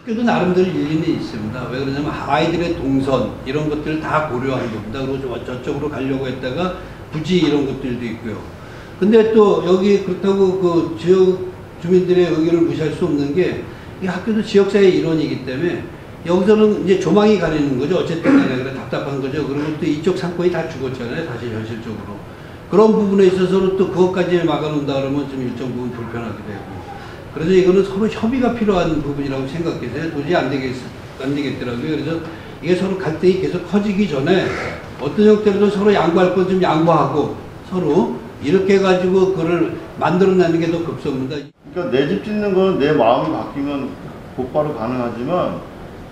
학교도 나름대로 일리는 있습니다. 왜 그러냐면 아이들의 동선 이런 것들을 다 고려한 겁니다. 그리고 저쪽으로 가려고 했다가 부지 이런 것들도 있고요. 근데 또 여기 그렇다고 그 지역 주민들의 의견을 무시할 수 없는 게 이 학교도 지역사회의 일원이기 때문에 여기서는 이제 조망이 가리는 거죠. 어쨌든 간에 그래 답답한 거죠. 그리고 또 이쪽 상권이 다 죽었잖아요. 사실 현실적으로. 그런 부분에 있어서는 또 그것까지 막아놓는다 그러면 좀 일정 부분 불편하게 되고. 그래서 이거는 서로 협의가 필요한 부분이라고 생각해서요. 도저히 안 되겠더라고요. 그래서 이게 서로 갈등이 계속 커지기 전에 어떤 형태로든 서로 양보할 건 좀 양보하고 서로 이렇게 해가지고 그걸 만들어내는 게 더 급선무다. 그러니까 내 집 짓는 거는 내 마음이 바뀌면 곧바로 가능하지만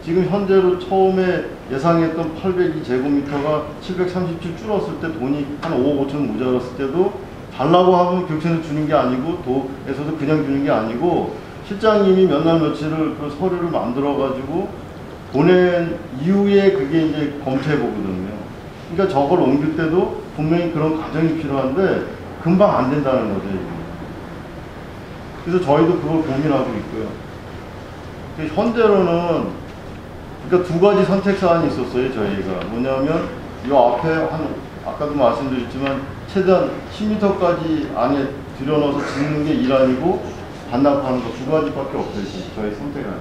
지금 현재로 처음에 예상했던 802제곱미터가 737 줄었을 때 돈이 한 5억 5천 모자랐을 때도 달라고 하면 교육청에서 주는 게 아니고 도에서도 그냥 주는 게 아니고 실장님이 몇 날 며칠을 그 서류를 만들어 가지고 보낸 이후에 그게 이제 검토해 보거든요. 그러니까 저걸 옮길 때도 분명히 그런 과정이 필요한데 금방 안 된다는 거죠. 그래서 저희도 그걸 고민하고 있고요. 현재로는 그러니까 두 가지 선택 사안이 있었어요. 저희가 뭐냐면 이 앞에 아까도 말씀드렸지만 최대한 10m까지 안에 들여넣어서 짓는 게 일환이고 반납하는 거 두 가지밖에 없어요. 저희 선택안이.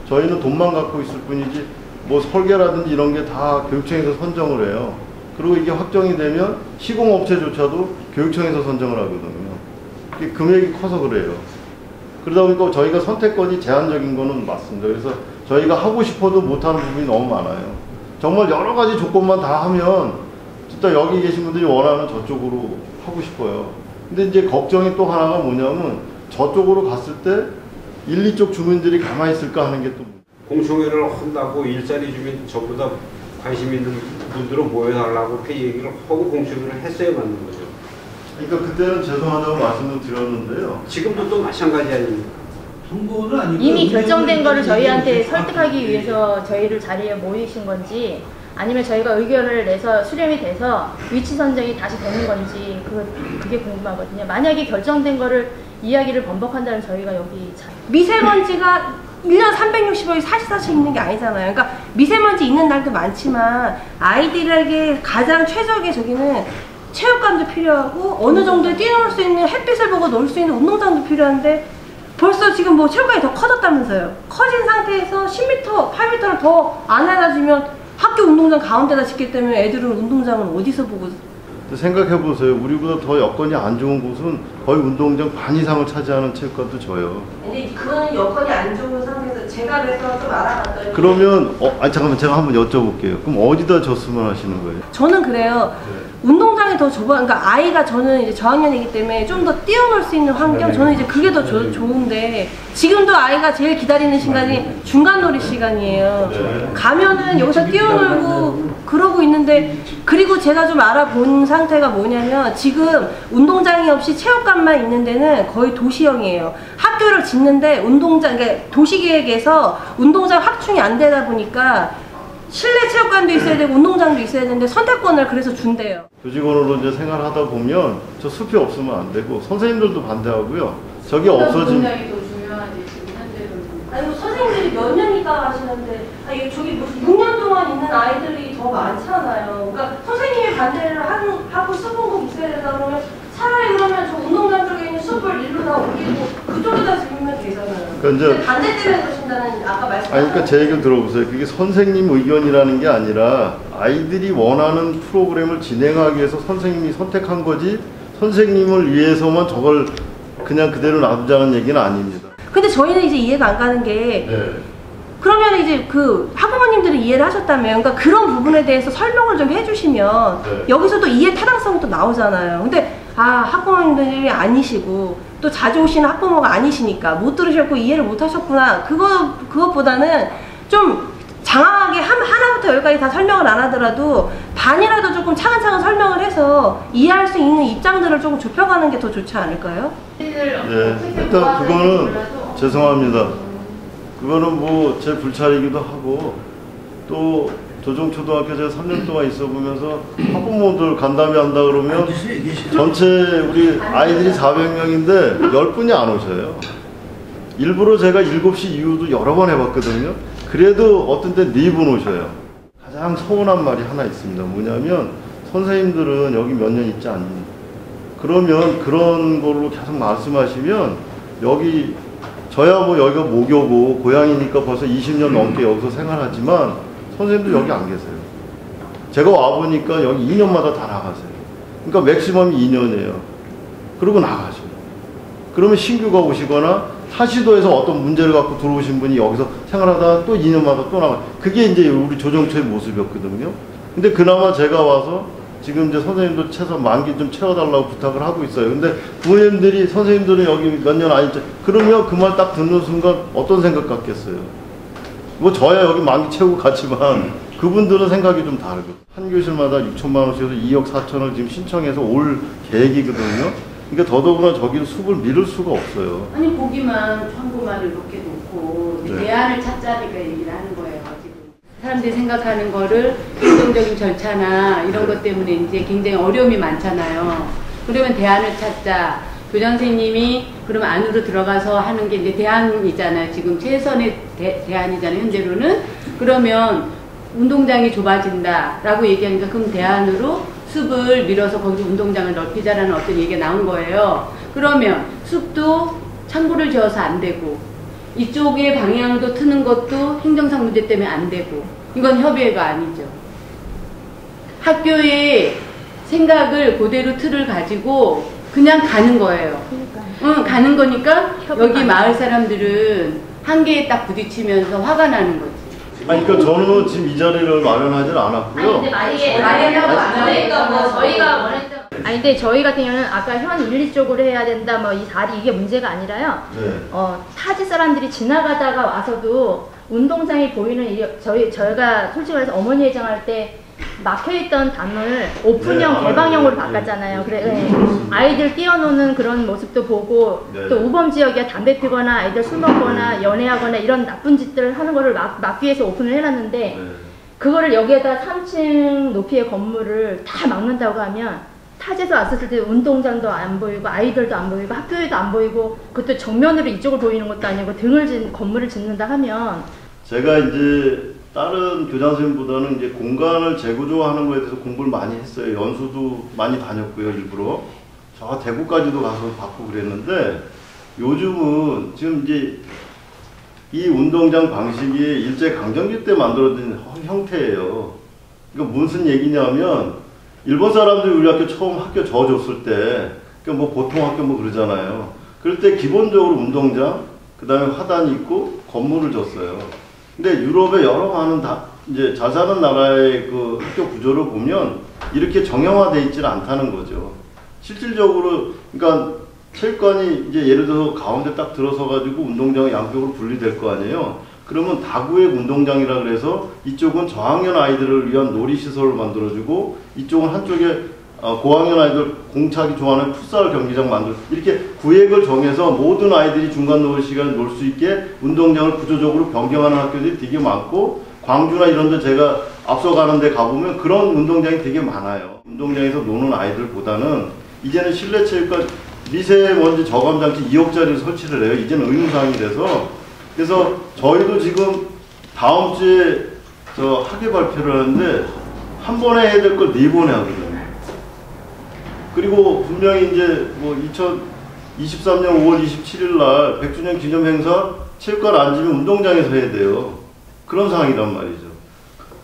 저희는 돈만 갖고 있을 뿐이지 뭐 설계라든지 이런 게 다 교육청에서 선정을 해요. 그리고 이게 확정이 되면 시공업체조차도 교육청에서 선정을 하거든요. 이게 금액이 커서 그래요. 그러다 보니까 저희가 선택권이 제한적인 거는 맞습니다. 그래서 저희가 하고 싶어도 못하는 부분이 너무 많아요. 정말 여러 가지 조건만 다 하면 진짜 여기 계신 분들이 원하는 저쪽으로 하고 싶어요. 근데 이제 걱정이 또 하나가 뭐냐면 저쪽으로 갔을 때 1, 2쪽 주민들이 가만히 있을까 하는 게 또 공청회를 한다고 일자리 주민 전부 다 관심 있는 분들은 모여달라고 그렇게 얘기를 하고 공청회를 했어야 맞는 거죠. 그러니까 그때는 죄송하다고 말씀을 드렸는데요. 지금도 또 마찬가지 아닙니까? 이미 결정된 거를 저희한테 설득하기 위해서 저희를 자리에 모이신 건지 아니면 저희가 의견을 내서 수렴이 돼서 위치 선정이 다시 되는 건지 그게 궁금하거든요. 만약에 결정된 거를 이야기를 번복한다면 저희가 여기 미세먼지가 1년 360일이 사시사시 있는 게 아니잖아요. 그러니까 미세먼지 있는 날도 많지만 아이들에게 가장 최적의 저기는 체육관도 필요하고 어느 정도에 뛰놀 수 있는 햇빛을 보고 놀 수 있는 운동장도 필요한데 벌써 지금 뭐 체육관이 더 커졌다면서요. 커진 상태에서 10m, 8m를 더 안 해놔주면 학교 운동장 가운데다 짓기 때문에 애들은 운동장을 어디서 보고. 생각해보세요. 우리보다 더 여건이 안 좋은 곳은 거의 운동장 반 이상을 차지하는 체육관도 줘요. 근데 그거는 여건이 안 좋은 상태에서 제가 그래서 좀 알아봤더니 그러면 잠깐만 제가 한번 여쭤볼게요. 그럼 어디다 줬으면 하시는 거예요? 저는 그래요. 운동장이 더 좁아. 그러니까 아이가 저는 이제 저학년이기 때문에 좀 더 뛰어놀 수 있는 환경. 저는 이제 그게 더 좋은데 지금도 아이가 제일 기다리는 시간이 중간놀이 시간이에요. 가면은 여기서 뛰어놀고 그러고 있는데 그리고 제가 좀 알아본 상태가 뭐냐면 지금 운동장이 없이 체육관만 있는 데는 거의 도시형이에요. 학교를 짓는데 그러니까 도시계획에서 운동장 확충이 안 되다 보니까 실내 체육관도 있어야 되고 운동장도 있어야 되는데 선택권을 그래서 준대요. 교직원으로 이제 생활하다 보면 저 숲이 없으면 안 되고 선생님들도 반대하고요. 저게 없어진. 굉장히 더 중요하지 지금 현재는. 아니 뭐 선생님들이 몇 년 있다가 하시는데 저기 무슨 6년 동안 있는 아이들이 더 많잖아요. 그러니까 선생님이 반대를 하고 수공국 있어야 된다 그러면 차라리 그러면 저 운동장 쪽에 있는 숲을 일로 다 옮기고 그쪽에다 지으면 되잖아요. 그러니까 반대 때문에 그러신다는 아까 말씀하신. 그러니까 제 얘기를 들어보세요. 그게 선생님 의견이라는 게 아니라 아이들이 원하는 프로그램을 진행하기 위해서 선생님이 선택한 거지 선생님을 위해서만 저걸 그냥 그대로 놔두자는 얘기는 아닙니다. 근데 저희는 이제 이해가 안 가는 게 그러면 이제 그 학부모님들은 이해를 하셨다면 그러니까 그런 부분에 대해서 설명을 좀 해주시면 여기서 또 이해 타당성이 또 나오잖아요. 근데 학부모님들이 아니시고 또 자주 오시는 학부모가 아니시니까 못 들으셨고 이해를 못 하셨구나. 그것보다는 좀 장황하게 하나부터 열까지 다 설명을 안 하더라도 반이라도 조금 차근차근 설명을 해서 이해할 수 있는 입장들을 조금 좁혀가는 게 더 좋지 않을까요? 네, 일단 그거는 죄송합니다. 그거는 뭐 제 불찰이기도 하고 또 조정초등학교 제가 3년 동안 있어 보면서 학부모들 간담회 한다 그러면 전체 우리 아이들이 400명인데 10분이 안 오셔요. 일부러 제가 7시 이후도 여러 번 해봤거든요. 그래도 어떤 때 4분 오셔요. 가장 서운한 말이 하나 있습니다. 뭐냐면 선생님들은 여기 몇 년 있지 않니? 그러면 그런 걸로 계속 말씀하시면 여기 저야 뭐 여기가 모교고 고향이니까 벌써 20년 넘게 여기서 생활하지만 선생님도 여기 안 계세요. 제가 와보니까 여기 2년마다 다 나가세요. 그러니까 맥시멈이 2년이에요. 그러고 나가죠. 그러면 신규가 오시거나 타시도에서 어떤 문제를 갖고 들어오신 분이 여기서 생활하다가 또 2년마다 또 나가요. 그게 이제 우리 조정처의 모습이었거든요. 근데 그나마 제가 와서 지금 이제 선생님도 최소 만기 좀 채워달라고 부탁을 하고 있어요. 근데 부모님들이 선생님들은 여기 몇 년 아니죠. 그러면 그 말 딱 듣는 순간 어떤 생각 같겠어요? 뭐 저야 여기 만기 채우고 갔지만 그분들은 생각이 좀 다르고 한 교실마다 6천만 원씩에서 2억 4천을 지금 신청해서 올 계획이거든요. 그러니까 더더구나 저기를 숲을 밀을 수가 없어요. 아니 보기만 참고말을 이렇게 놓고 네. 대안을 찾자니까 얘기를 하는 거예요. 지금 사람들이 생각하는 거를 행정적인 절차나 이런 것 때문에 이제 굉장히 어려움이 많잖아요. 그러면 대안을 찾자. 교장 선생님이 그러면 안으로 들어가서 하는 게 이제 대안이잖아요. 지금 최선의 대안이잖아요. 현재로는. 그러면 운동장이 좁아진다라고 얘기하니까 그럼 대안으로 숲을 밀어서 거기서 운동장을 넓히자라는 어떤 얘기가 나온 거예요. 그러면 숲도 창고를 지어서 안 되고 이쪽의 방향도 트는 것도 행정상 문제 때문에 안 되고 이건 협의회가 아니죠. 학교의 생각을 그대로 틀을 가지고 그냥 가는 거예요. 응, 가는 거니까 여기 마을 사람들은 한계에 딱 부딪히면서 화가 나는 거지. 아니 그러니까 저는 지금 이 자리를 마련하진 않았고요. 근데 마련하고 안 하니까 뭐 저희가 원했던. 아니 근데 저희 같은 경우는 아까 현 1, 2쪽으로 해야 된다 뭐 이 다리 이게 문제가 아니라요. 네. 타지 사람들이 지나가다가 와서도 운동장이 보이는 저희가 솔직히 말해서 어머니 회장할 때 막혀있던 담을 오픈형 네, 개방형으로 네, 바꿨잖아요. 네, 그래 네, 아이들 뛰어노는 그런 모습도 보고 네. 또 우범 지역에 담배 피거나 아이들 술 먹거나 연애하거나 이런 나쁜 짓들을 하는 거를 막기 위해서 오픈을 해놨는데 네. 그거를 여기에다 3층 높이의 건물을 다 막는다고 하면 타지에서 왔을 때 운동장도 안 보이고 아이들도 안 보이고 학교에도 안 보이고 그것도 정면으로 이쪽을 보이는 것도 아니고 건물을 짓는다 하면 제가 이제 다른 교장 선생님보다는 이제 공간을 재구조하는 거에 대해서 공부를 많이 했어요. 연수도 많이 다녔고요, 일부러. 저 대구까지도 가서 받고 그랬는데 요즘은 지금 이제 이 운동장 방식이 일제강점기 때 만들어진 형태예요. 그러니까 무슨 얘기냐면 일본 사람들이 우리 학교 처음 학교 져줬을 때 그러니까 뭐 보통 학교 뭐 그러잖아요. 그럴 때 기본적으로 운동장, 그 다음에 화단이 있고 건물을 줬어요. 근데 유럽의 여러 많은 이제 잘 사는 나라의 그 학교 구조를 보면 이렇게 정형화되어 있지는 않다는 거죠. 실질적으로, 그러니까 체육관이 이제 예를 들어서 가운데 딱 들어서 가지고 운동장이 양쪽으로 분리될 거 아니에요. 그러면 다구획 운동장이라 그래서 이쪽은 저학년 아이들을 위한 놀이시설을 만들어주고 이쪽은 한쪽에 고학년 아이들 공차기 좋아하는 풋살 경기장 만들고 이렇게 구획을 정해서 모든 아이들이 중간 놀이 시간에 놀 수 있게 운동장을 구조적으로 변경하는 학교들이 되게 많고 광주나 이런 데 제가 앞서가는 데 가보면 그런 운동장이 되게 많아요. 운동장에서 노는 아이들보다는 이제는 실내 체육관 미세먼지 저감장치 2억짜리 설치를 해요. 이제는 의무사항이 돼서. 그래서 저희도 지금 다음 주에 저 학예 발표를 하는데 한 번에 해야 될 걸 4번에 하거든요. 그리고 분명히 이제 뭐 2023년 5월 27일 날 100주년 기념 행사 체육관 앉으면 운동장에서 해야 돼요. 그런 상황이란 말이죠.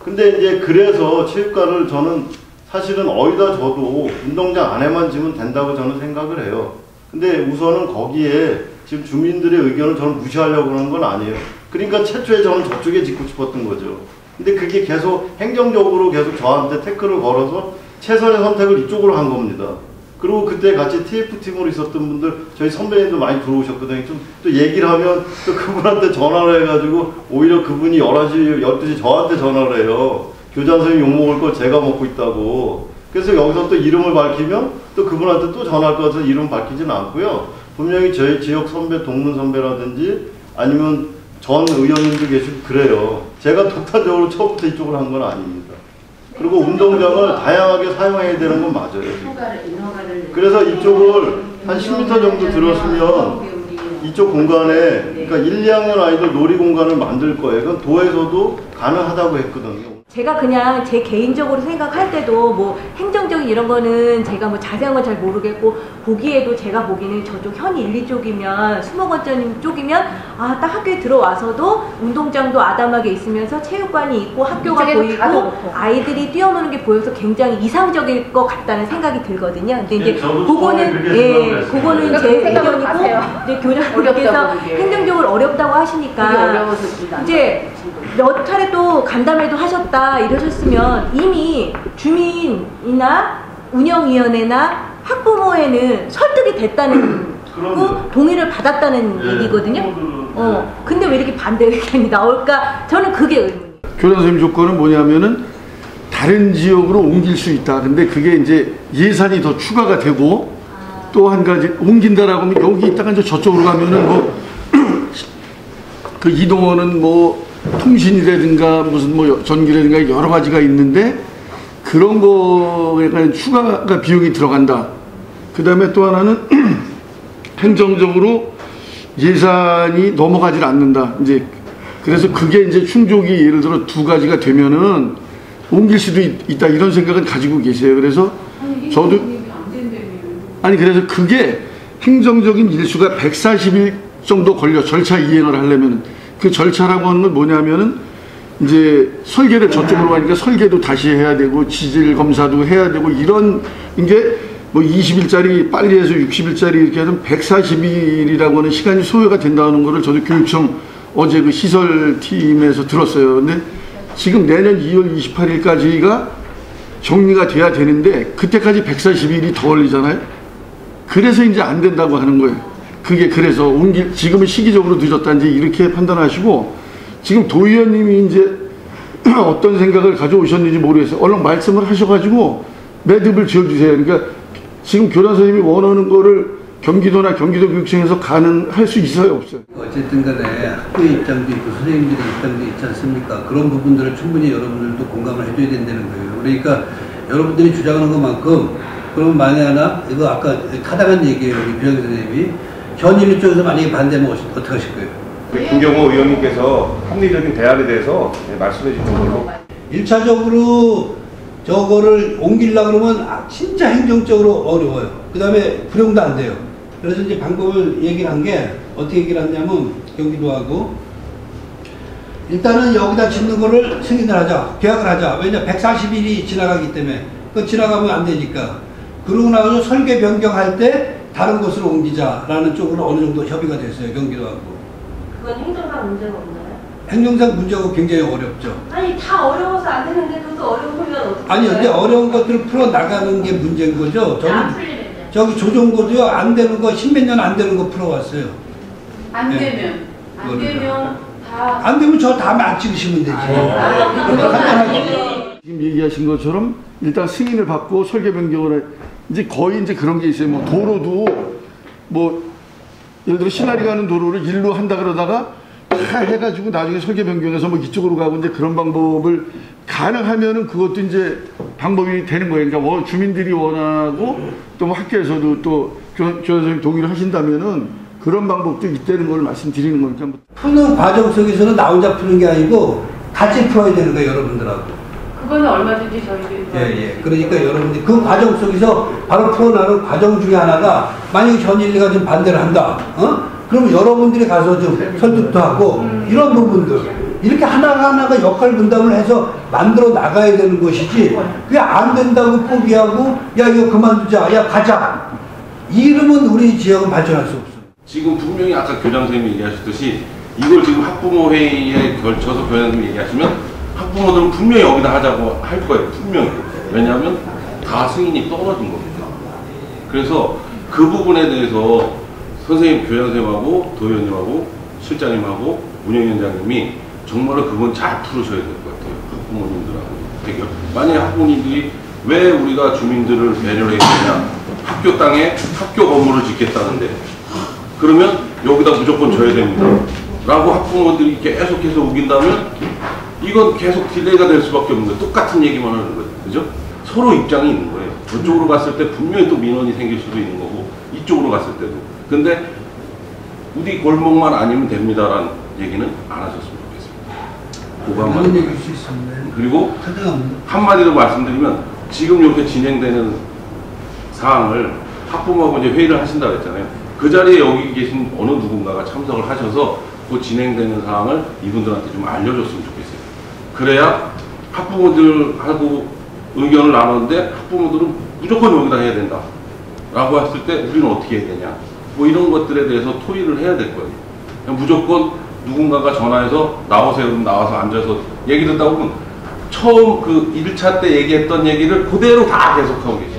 근데 이제 그래서 체육관을 저는 사실은 어디다 줘도 운동장 안에만 지면 된다고 저는 생각을 해요. 근데 우선은 거기에 지금 주민들의 의견을 저는 무시하려고 하는 건 아니에요. 그러니까 최초에 저는 저쪽에 짓고 싶었던 거죠. 근데 그게 계속 행정적으로 계속 저한테 태클을 걸어서 최선의 선택을 이쪽으로 한 겁니다. 그리고 그때 같이 TF팀으로 있었던 분들, 저희 선배님도 많이 들어오셨거든요. 좀 또 얘기를 하면 또 그분한테 전화를 해가지고 오히려 그분이 11시, 12시 저한테 전화를 해요. 교장 선생님 욕먹을 걸 제가 먹고 있다고. 그래서 여기서 또 이름을 밝히면 또 그분한테 또 전화할 것 같아서 이름 밝히지는 않고요. 분명히 저희 지역 선배, 동문 선배라든지 아니면 전 의원님도 계시고 그래요. 제가 독단적으로 처음부터 이쪽으로 한 건 아닙니다. 그리고 운동장을 다양하게 사용해야 되는 건 맞아요. 그래서 이쪽을 한 10m 정도 들었으면 이쪽 공간에 그러니까 1, 2학년 아이들 놀이 공간을 만들 거예요. 그건 도에서도 가능하다고 했거든요. 제가 그냥 제 개인적으로 생각할 때도 뭐 행정적인 이런 거는 제가 뭐 자세한 건 잘 모르겠고 보기에도 제가 보기에는 저쪽 현 1, 2쪽이면 수목원점 쪽이면 아 딱 학교에 들어와서도 운동장도 아담하게 있으면서 체육관이 있고 학교가 보이고 아이들이 뛰어노는 게 보여서 굉장히 이상적일 것 같다는 생각이 들거든요. 근데 이제 그거는 그거는 제 의견이고 이제 교장님께서 행정적으로 어렵다고 하시니까 이제 몇 차례 또 간담회도 하셨다 이러셨으면 이미 주민이나 운영위원회나 학부모에는 설득이 됐다는 거 동의를 받았다는 얘기거든요. 근데 왜 이렇게 반대 의견이 나올까? 저는 그게 의문이에요. 교장 선생님 조건은 뭐냐면은 다른 지역으로 옮길 수 있다. 근데 그게 이제 예산이 더 추가가 되고 또 한 가지 옮긴다라고 하면 여기 있다가 이제 저쪽으로 가면은 뭐 그 이동원은 뭐 통신이라든가 무슨 뭐 전기라든가 여러 가지가 있는데 그런 거에 관한 추가가 비용이 들어간다. 그 다음에 또 하나는 행정적으로 예산이 넘어가질 않는다. 이제 그래서 그게 이제 충족이 예를 들어 두 가지가 되면은 옮길 수도 있다 이런 생각은 가지고 계세요. 그래서 저도 아니 그래서 그게 행정적인 일수가 140일 정도 걸려 절차 이행을 하려면 그 절차라고 하는 건 뭐냐면은 이제 설계를 저쪽으로 가니까 설계도 다시 해야 되고 지질 검사도 해야 되고 이런 게 뭐 20일짜리 빨리 해서 60일짜리 이렇게 하면 140일이라고 하는 시간이 소요가 된다는 거를 저도 교육청 어제 그 시설팀에서 들었어요. 근데 지금 내년 2월 28일까지가 정리가 돼야 되는데 그때까지 140일이 더 걸리잖아요. 그래서 이제 안 된다고 하는 거예요. 그게 그래서 지금은 시기적으로 늦었다는지 이렇게 판단하시고 지금 도의원님이 이제 어떤 생각을 가져오셨는지 모르겠어요. 얼른 말씀을 하셔가지고 매듭을 지어주세요. 그러니까 지금 교장 선생님이 원하는 거를 경기도나 경기도교육청에서 가능할 수 있어요, 없어요? 어쨌든 간에 학교의 입장도 있고 선생님들의 입장도 있지 않습니까? 그런 부분들을 충분히 여러분들도 공감을 해줘야 된다는 거예요. 그러니까 여러분들이 주장하는 것만큼 그러면 만에 하나 이거 아까 타당한 얘기예요. 우리 교장 선생님이 현일 쪽에서 만약에 반대하면 어떻게 하실 거예요? 김경호 의원님께서 합리적인 대안에 대해서 말씀해 주신 걸로 1차적으로 저거를 옮기려고 그러면 진짜 행정적으로 어려워요. 그 다음에 불용도 안 돼요. 그래서 이제 방법을 얘기를 한 게 어떻게 얘기를 했냐면 경기도하고 일단은 여기다 짓는 거를 승인을 하자. 계약을 하자. 왜냐 140일이 지나가기 때문에 그 지나가면 안 되니까. 그러고 나서 설계 변경할 때 다른 곳으로 옮기자라는 쪽으로 어느 정도 협의가 됐어요. 경기도하고. 그건 행정상 문제가 없나요? 행정상 문제가 굉장히 어렵죠. 아니 다 어려워서 안 되는데 또 어려우면 어떻게 아니 근데 어려운 것들을 풀어 나가는 게 문제인 거죠. 저기 조정고도요 안 되는 거 10몇 년 안 되는 거 풀어왔어요. 안 되면 안 되면 저 다음에 안 찍으시면 되지. 지금 얘기하신 것처럼 일단 승인을 받고 설계 변경을 해. 이제 거의 이제 그런 게 있어요. 뭐 도로도 뭐 예를 들어 시나리 가는 도로를 일로 한다 그러다가 다 해가지고 나중에 설계 변경해서 뭐 이쪽으로 가고 이제 그런 방법을 가능하면은 그것도 이제 방법이 되는 거예요. 그러니까 주민들이 원하고 또 뭐 학교에서도 또 교장 선생님 동의를 하신다면은 그런 방법도 있다는 걸 말씀드리는 거니까. 푸는 과정 속에서는 나 혼자 푸는 게 아니고 같이 풀어야 되는 거예요, 여러분들하고. 그거는 얼마든지 저희들이 예. 그러니까 여러분들이 그 과정 속에서 바로 풀어나가는 과정 중에 하나가 만약에 전일리가 좀 반대를 한다. 그럼 여러분들이 가서 좀 설득도 하고 이런 부분들 이렇게 하나하나가 역할 분담을 해서 만들어 나가야 되는 것이지 그게 안 된다고 포기하고 야 이거 그만두자 야 가자 이러면 우리 지역은 발전할 수 없어. 지금 분명히 아까 교장 선생님이 얘기하셨듯이 이걸 지금 학부모 회의에 걸쳐서 교장 선생님이 얘기하시면 학부모들은 분명히 여기다 하자고 할 거예요. 분명히. 왜냐하면 다 승인이 떨어진 겁니다. 그래서 그 부분에 대해서 선생님, 교장 선생님하고 도의원님하고 실장님하고 운영위원장님이 정말로 그건 잘 풀으셔야 될 것 같아요. 학부모님들하고 대결. 만약에 학부모님들이 왜 우리가 주민들을 배려를 했느냐. 학교 땅에 학교 건물을 짓겠다는데 그러면 여기다 무조건 줘야 됩니다. 라고 학부모들이 계속해서 우긴다면 이건 계속 딜레이가 될 수밖에 없는 거예요. 똑같은 얘기만 하는 거예요. 그죠? 서로 입장이 있는 거예요. 저쪽으로 갔을 때 분명히 또 민원이 생길 수도 있는 거고 이쪽으로 갔을 때도. 근데 우리 골목만 아니면 됩니다라는 얘기는 안 하셨으면 좋겠습니다. 그거만. 그런 얘기일 수 있습니다. 그리고 타당합니다. 한마디로 말씀드리면 지금 이렇게 진행되는 사항을 학부모하고 이제 회의를 하신다고 했잖아요. 그 자리에 여기 계신 어느 누군가가 참석을 하셔서 그 진행되는 사항을 이분들한테 좀 알려줬으면 좋겠어요. 그래야 학부모들하고 의견을 나누는데 학부모들은 무조건 여기다 해야 된다 라고 했을 때 우리는 어떻게 해야 되냐, 뭐 이런 것들에 대해서 토의를 해야 될 거예요. 그냥 무조건 누군가가 전화해서 나오세요 그럼 나와서 앉아서 얘기 듣다 보면 처음 그 1차 때 얘기했던 얘기를 그대로 다 계속하고 계세요.